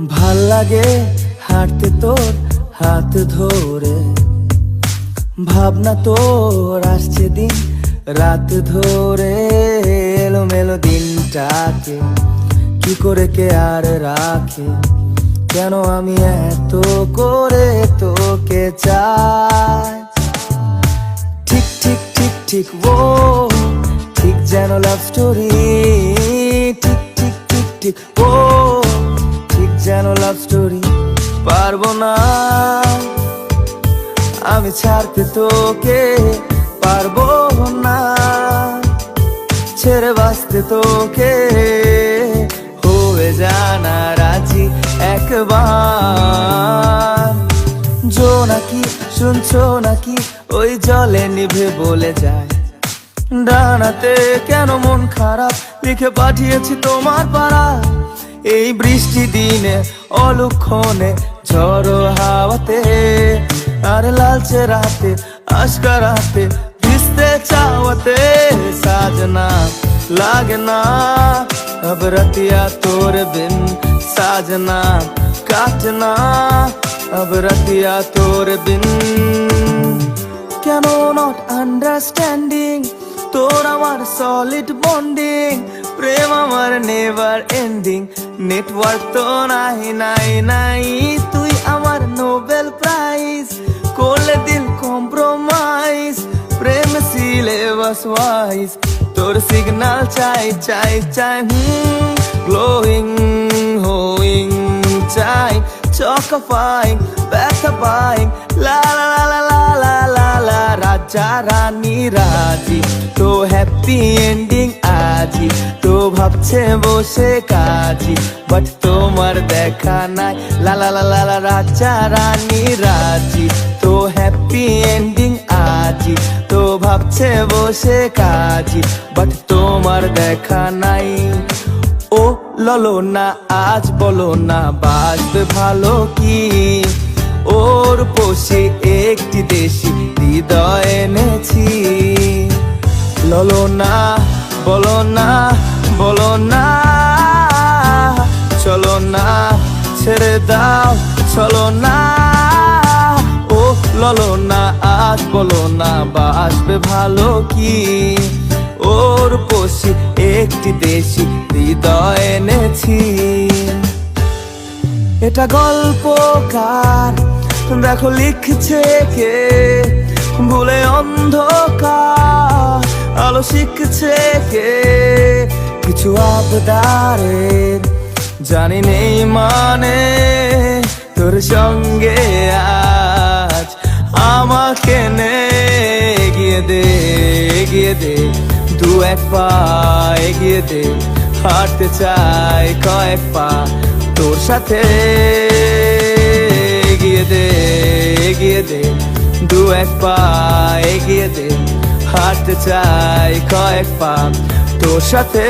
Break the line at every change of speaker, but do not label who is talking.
ভাল লাগে হাঁটতে তোর হাত ধরে, ভাবনা তোর আসছে দিন রাত ধরে। এলোমেলো দিনটাকে কি করে কে আর রাখে, কেন আমি এত করে তোকে চাই। ঠিক ঠিক ঠিক ঠিক ও ঠিক যেন লাভ স্টোরি, ঠিক ঠিক ঠিক ঠিক ও ঠিক যেন লাভ স্টোরি। পারবো না আমি ছাড়তে তোকে, পারবো না ছেড়ে বাঁচতে তোকে। হয়ে জানা রাজি একবার, জোনাকি শুনছো নাকি ওই জলে নিভে বলে যায়। ডানাতে কেন মন খারাপ লিখে পাঠিয়েছি তোমার পাড়া। এই বৃষ্টি দিনে অলক্ষণে ঝড়ো হাওয়াতে, আর লালচে রাতে আশকা রাতে ভিজতে চাওয়াতে। সাজনা लागे ना अब रतिया तोर बिन, साजना काटना अब रतिया तोर बिन। কেন নট আন্ডারস্ট্যান্ডিং তোর আমার সলিড বন্ডিং, প্রেম আমার নেভার এন্ডিং। নেটওয়ার্ক তো নাই নাই নাই, তুই আমার নোবেল প্রাইজ করলে দিল কম্প্রোমাইজ। প্রেম সিলেবাস ওয়াইজ তোর সিগন্যাল চাই চাই চাই। গ্লোয়িং হোয়িং চাই, চকফাইং ব্যথা পাইং। লা লা লা লা লা লা লা, রাজা রানী রাজি তো হ্যাপি এন্ডিং আজি। তো ভাবছে বসে কাজী বাট তোমার দেখা নাই। লা লা লা লা লা, রাজা রানী রাজি তো হ্যাপি এন্ডিং আজি। তো ভাবছে বসে কাজী বাট তোমার দেখা নাই। ও ললো না আজ বলো না বাসবে ভালো কি, ওর পোষে একটি দেশি হৃদয় এনেছি। ললো না বলো না বলো না, চলো না ছেড়ে দাও চলো না। ও ললো না আজ বলো না বাসবে ভালো কি, ওর পোষে একটি দেশি হৃদয় এনেছি। এটা গল্পকার দেখো লিখছে কে, ভুলে অন্ধকার আলো শিখছে কে। কিছু আবদারের জানি নেই মানে, তোর সঙ্গে আজ আমাকে নে এগিয়ে দে এগিয়ে দে। দু এক পা এগিয়ে দে, হাঁটতে চাই কয়েক পা তোর সাথে। এগিয়ে দে এগিয়ে দে, দু এক পা এগিয়ে দে, হাঁটতে চাই কয়েক পা তোর সাথে।